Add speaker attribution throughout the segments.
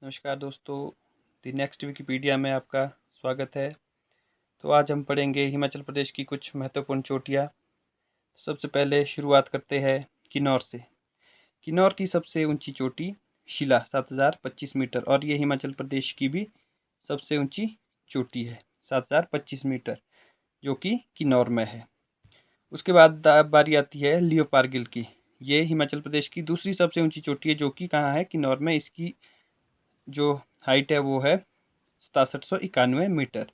Speaker 1: नमस्कार दोस्तों, the next Wikipedia में आपका स्वागत है। तो आज हम पढ़ेंगे हिमाचल प्रदेश की कुछ महत्वपूर्ण चोटियाँ। सबसे पहले शुरुआत करते हैं किन्नौर से। किन्नौर की सबसे ऊंची चोटी शिला 7025 मीटर और ये हिमाचल प्रदेश की भी सबसे ऊंची चोटी है 7025 मीटर, जो कि किन्नौर में है। उसके बाद बारी आती है लियोपार्गिल की। ये हिमाचल प्रदेश की दूसरी सबसे ऊंची चोटी है, जो कि कहाँ है? किन्नौर में। इसकी जो हाइट है वो है 6791 मीटर।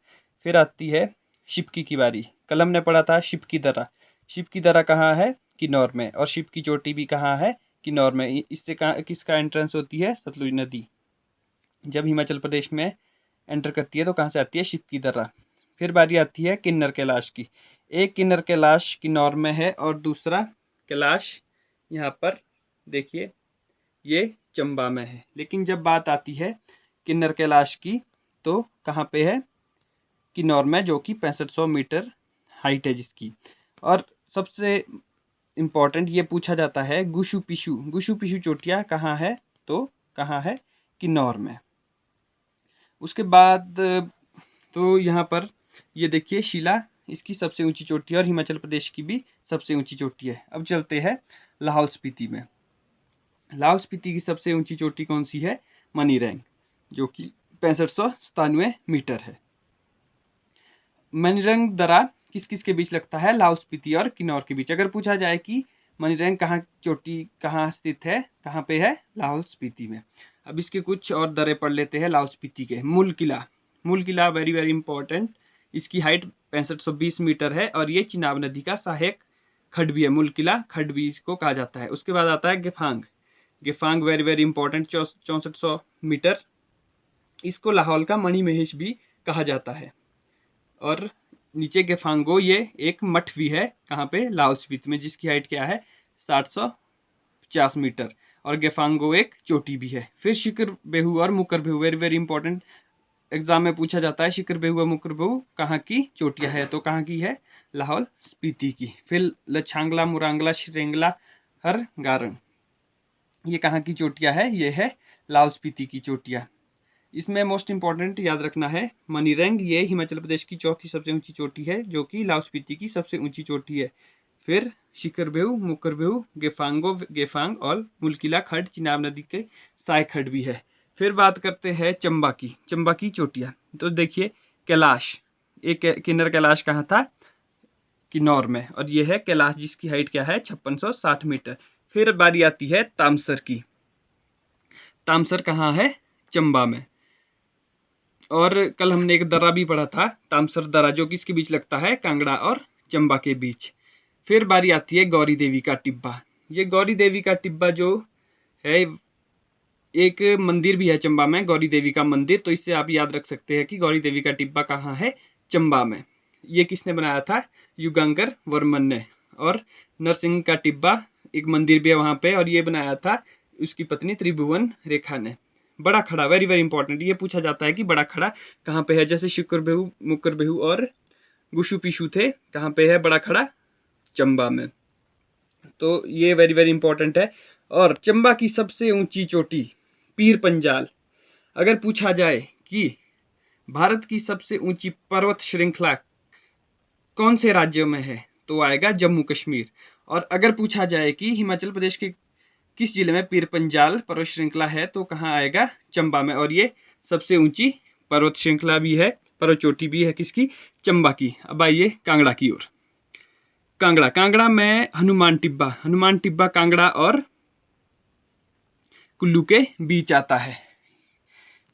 Speaker 1: फिर आती है शिपकी की बारी। कल हमने पढ़ा था शिपकी दर्रा। शिपकी दर्रा कहाँ है? किन्नौर में। और शिपकी चोटी भी कहाँ है? किन्नौर में। इससे कहाँ किसका एंट्रेंस होती है? सतलुज नदी जब हिमाचल प्रदेश में एंटर करती है तो कहाँ से आती है? शिपकी दर्रा। फिर बारी आती है किन्नर कैलाश की। एक किन्नर कैलाश किन्नौर में है और दूसरा कैलाश यहाँ पर देखिए ये चंबा में है। लेकिन जब बात आती है किन्नर कैलाश की तो कहाँ पे है? किन्नौर में, जो कि 6500 मीटर हाइट है जिसकी। और सबसे इम्पोर्टेंट ये पूछा जाता है गुशु पिशु चोटियाँ कहाँ है? तो कहाँ है? किन्नौर में। उसके बाद तो यहाँ पर ये देखिए शिला इसकी सबसे ऊंची चोटी है और हिमाचल प्रदेश की भी सबसे ऊंची चोटी है। अब चलते हैं लाहौल स्पीति में। लाहौल स्पीति की सबसे ऊंची चोटी कौन सी है? मनीरैंग, जो कि 6597 मीटर है। मनीरैंग दर्रा किस किस के बीच लगता है? लाहौल स्पीति और किन्नौर के बीच। अगर पूछा जाए कि मनीरैंग चोटी कहाँ स्थित है, कहाँ पे है? लाहौल स्पीति में। अब इसके कुछ और दर्रे पढ़ लेते हैं लाहौल स्पीति के। मूल किला वेरी वेरी इंपॉर्टेंट। इसकी हाइट 6520 मीटर है और ये चिनाब नदी का सहायक खड्ड भी है। मूल किला खड्ड भी इसको कहा जाता है। उसके बाद आता है Gephang very very important 6400 metre. इसको लाहौल का मणिमहेश भी कहा जाता है। और नीचे गेफांगो ये एक मठ भी है। कहाँ पे? लाहौल स्पीति में, जिसकी हाइट क्या है? 750 मीटर। और गेफांगो एक चोटी भी है। फिर शिखर बेहू और मुकर बेहू वेरी वेरी इंपॉर्टेंट, एग्जाम में पूछा जाता है। शिखर बेहू और मुकर बेहू कहाँ की चोटियाँ है? तो कहाँ की है? लाहौल स्पीति की। फिर लछांगला, मुरांगला, श्रेंगला, हर गारंग, ये कहाँ की चोटियाँ है? ये है लाहौल स्पीति की चोटियाँ। इसमें मोस्ट इंपॉर्टेंट याद रखना है मनीरैंग, ये हिमाचल प्रदेश की चौथी सबसे ऊंची चोटी है, जो कि लाहौल स्पीति की सबसे ऊंची चोटी है। फिर शिखर बेहू, मुकर बेहू, गेफांग और मुलकिला खड्ड चिनाब नदी के साय खड्ड भी है। फिर बात करते हैं चंबा की चोटियाँ। तो देखिए कैलाश, एक किन्नर कैलाश कहाँ था? किन्नौर में। और ये है कैलाश, जिसकी हाइट क्या है? 5660 मीटर। फिर बारी आती है तामसर की। तामसर कहाँ है? चंबा में। और कल हमने एक दर्रा भी पढ़ा था, तामसर दर्रा, जो किसके बीच लगता है? कांगड़ा और चंबा के बीच। फिर बारी आती है गौरी देवी का टिब्बा। ये गौरी देवी का टिब्बा जो है, एक मंदिर भी है चंबा में, गौरी देवी का मंदिर। तो इससे आप याद रख सकते हैं कि गौरी देवी का टिब्बा कहाँ है? चंबा में। ये किसने बनाया था? युगांकर वर्मन ने। और नरसिंह का टिब्बा एक मंदिर भी है वहाँ पे, और ये बनाया था उसकी पत्नी त्रिभुवन रेखा ने। बड़ा खड़ा वेरी वेरी इंपॉर्टेंट, ये पूछा जाता है कि बड़ा खड़ा कहाँ पे है? जैसे शुक्र बेहू, मुकर बेहू और गुशु पिशु थे, कहाँ पे है बड़ा खड़ा? चंबा में। तो ये वेरी वेरी इंपॉर्टेंट है। और चंबा की सबसे ऊंची चोटी पीर पंजाल। अगर पूछा जाए कि भारत की सबसे ऊंची पर्वत श्रृंखला कौन से राज्यों में है, तो आएगा जम्मू कश्मीर। और अगर पूछा जाए कि हिमाचल प्रदेश के किस जिले में पीर पंजाल पर्वत श्रृंखला है, तो कहाँ आएगा? चंबा में। और ये सबसे ऊंची पर्वत श्रृंखला भी है, पर्वत चोटी भी है किसकी? चंबा की। अब आइए कांगड़ा की ओर। कांगड़ा में हनुमान टिब्बा कांगड़ा और कुल्लू के बीच आता है।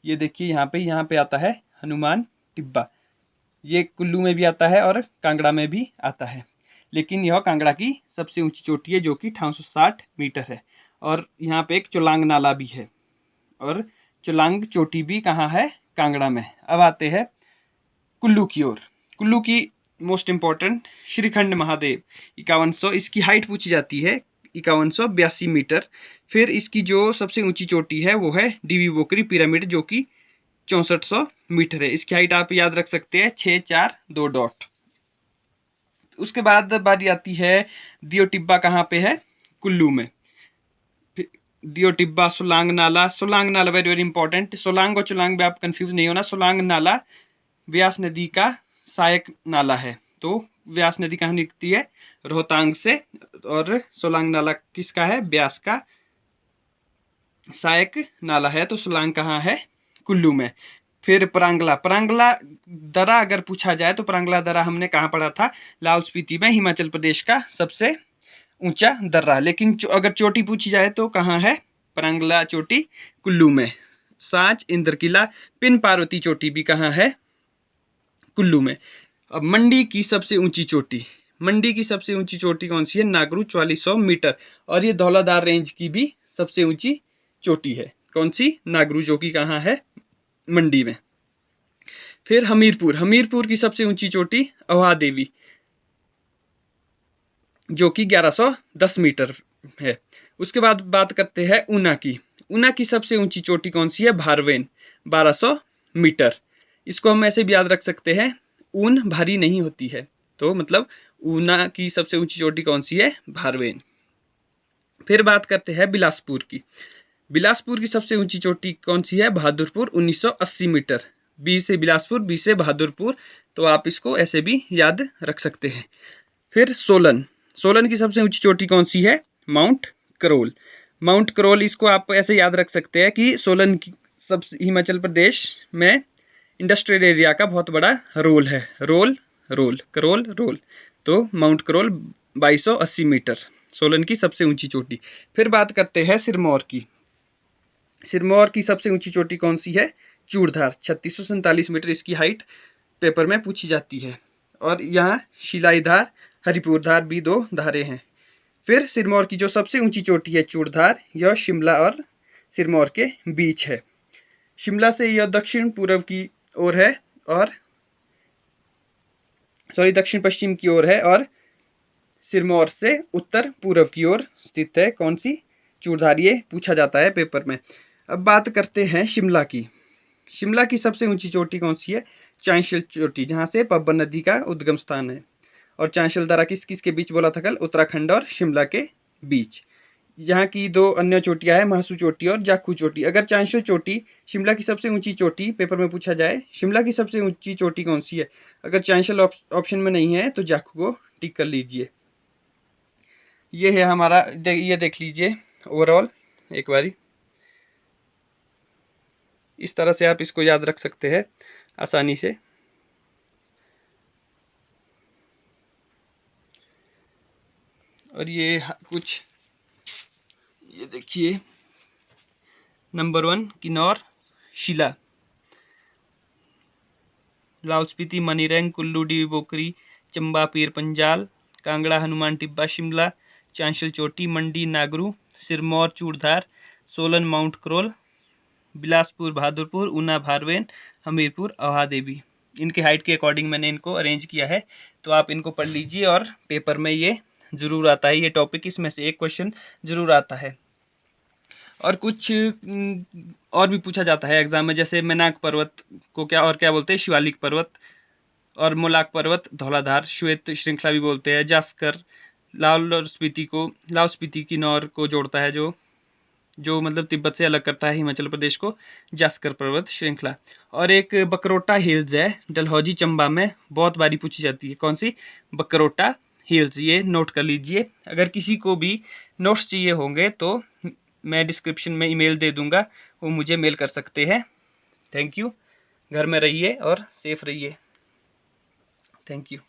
Speaker 1: ये देखिए यहाँ पे आता है हनुमान टिब्बा। ये कुल्लू में भी आता है और कांगड़ा में भी आता है। लेकिन यह कांगड़ा की सबसे ऊंची चोटी है, जो कि 860 मीटर है। और यहाँ पे एक चोलांग नाला भी है। और चोलांग चोटी भी कहाँ है? कांगड़ा में। अब आते हैं कुल्लू की ओर। कुल्लू की मोस्ट इंपॉर्टेंट श्रीखंड महादेव 5100, इसकी हाइट पूछी जाती है 5182 मीटर। फिर इसकी जो सबसे ऊंची चोटी है वो है डीवी वोकरी पिरामिड, जो कि 6400 मीटर है। इसकी हाइट आप याद रख सकते हैं 642 डॉट। उसके बाद बारी आती है दियो टिब्बा, कहाँ पे है? कुल्लू में। दियो टिब्बा, सोलांग नाला। सोलांग नाला वेरी वेरी इंपॉर्टेंट। सोलांग और चुलांग में आप कंफ्यूज नहीं होना। सोलांग नाला व्यास नदी का सहायक नाला है। तो व्यास नदी कहाँ निकलती है? रोहतांग से। और सोलांग नाला किसका है? व्यास का सहायक नाला है। तो सोलांग कहाँ है? कुल्लू में। फिर परांगला। परांगला दर्रा अगर पूछा जाए तो परांगला दर्रा हमने कहाँ पढ़ा था? लाहौल स्पीति में, हिमाचल प्रदेश का सबसे ऊंचा दर्रा। लेकिन अगर चोटी पूछी जाए तो कहाँ है? परांगला चोटी कुल्लू में। सांच, इंद्रकिला, पिन पार्वती चोटी भी कहाँ है? कुल्लू में। अब मंडी की सबसे ऊंची चोटी। मंडी की सबसे ऊंची चोटी कौन सी है? नागरू, 4400 मीटर। और ये धौलाधार रेंज की भी सबसे ऊंची चोटी है। कौन सी? नागरू, जो कि कहाँ है? मंडी में। फिर हमीरपुर। हमीरपुर की सबसे ऊंची चोटी अवहा देवी, जो कि 1110 मीटर है। उसके बाद बात करते हैं ऊना की। ऊना की सबसे ऊंची चोटी कौन सी है? भारवेन, 1200 मीटर। इसको हम ऐसे भी याद रख सकते हैं, ऊन भारी नहीं होती है। तो मतलब ऊना की सबसे ऊंची चोटी कौन सी है? भारवेन। फिर बात करते हैं बिलासपुर की। बिलासपुर की सबसे ऊंची चोटी कौन सी है? बहादुरपुर, 1980 मीटर। बी से बिलासपुर, बी से बहादुरपुर। तो आप इसको ऐसे भी याद रख सकते हैं। फिर सोलन। सोलन की सबसे ऊंची चोटी कौन सी है? माउंट करोल। माउंट करोल, इसको आप ऐसे याद रख सकते हैं कि सोलन की सबसे हिमाचल प्रदेश में इंडस्ट्रियल एरिया का बहुत बड़ा रोल है। Role role Karol role. तो माउंट करोल 2280 मीटर, सोलन की सबसे ऊंची चोटी। फिर बात करते हैं सिरमौर की। सिरमौर की सबसे ऊंची चोटी कौन सी है? चूड़धार, 3647 मीटर इसकी हाइट पेपर में पूछी जाती है। और यहाँ शिलाईधार, हरिपुरधार भी 2 धारे हैं। फिर सिरमौर की जो सबसे ऊंची चोटी है चूड़धार, यह शिमला और सिरमौर के बीच है। शिमला से यह दक्षिण पूर्व की ओर है और दक्षिण पश्चिम की ओर है, और सिरमौर से उत्तर पूर्व की ओर स्थित है। कौन सी? चूड़धार। ये पूछा जाता है पेपर में। अब बात करते हैं शिमला की। शिमला की सबसे ऊंची चोटी कौन सी है? चांशल चोटी, जहाँ से पब्बर नदी का उद्गम स्थान है। और चांशल दर्रा किस किस के बीच बोला था कल? उत्तराखंड और शिमला के बीच। यहाँ की 2 अन्य चोटियाँ हैं, महासू चोटी और जाखू चोटी। अगर चांशल चोटी शिमला की सबसे ऊंची चोटी पेपर में पूछा जाए, शिमला की सबसे ऊंची चोटी कौन सी है? अगर चांशल ऑप्शन में नहीं है तो जाखू को टिक कर लीजिए। ये है हमारा, ये देख लीजिए ओवरऑल एक बारी। इस तरह से आप इसको याद रख सकते हैं आसानी से। और ये कुछ, ये देखिए, नंबर 1 किन्नौर शिला, लाहौल स्पीति, मनीरंग, कुल्लू, डी बोकरी, चंबा, पीर पंजाल, कांगड़ा, हनुमान टिब्बा, शिमला, चांशल चोटी, मंडी, नागरू, सिरमौर, चूड़धार, सोलन, माउंट करोल, बिलासपुर, बहादुरपुर, ऊना, भारवेन, हमीरपुर, अवहा देवी। इनके हाइट के अकॉर्डिंग मैंने इनको अरेंज किया है। तो आप इनको पढ़ लीजिए और पेपर में ये ज़रूर आता है, ये टॉपिक इसमें से एक क्वेश्चन ज़रूर आता है। और कुछ और भी पूछा जाता है एग्जाम में, जैसे मैनाक पर्वत को क्या बोलते हैं? शिवालिक पर्वत। और मोलाक पर्वत धौलाधार श्वेत श्रृंखला भी बोलते हैं। जास्कर लाहौल स्पीति किन्नौर को जोड़ता है, जो मतलब तिब्बत से अलग करता है हिमाचल प्रदेश को, जास्कर पर्वत श्रृंखला। और एक बकरोटा हिल्स है डलहौजी चंबा में, बहुत बारी पूछी जाती है। कौन सी? बकरोटा हिल्स। ये नोट कर लीजिए। अगर किसी को भी नोट्स चाहिए होंगे तो मैं डिस्क्रिप्शन में ईमेल दे दूंगा, वो मुझे मेल कर सकते हैं। Thank you. घर में रहिए और सेफ रहिए। Thank you.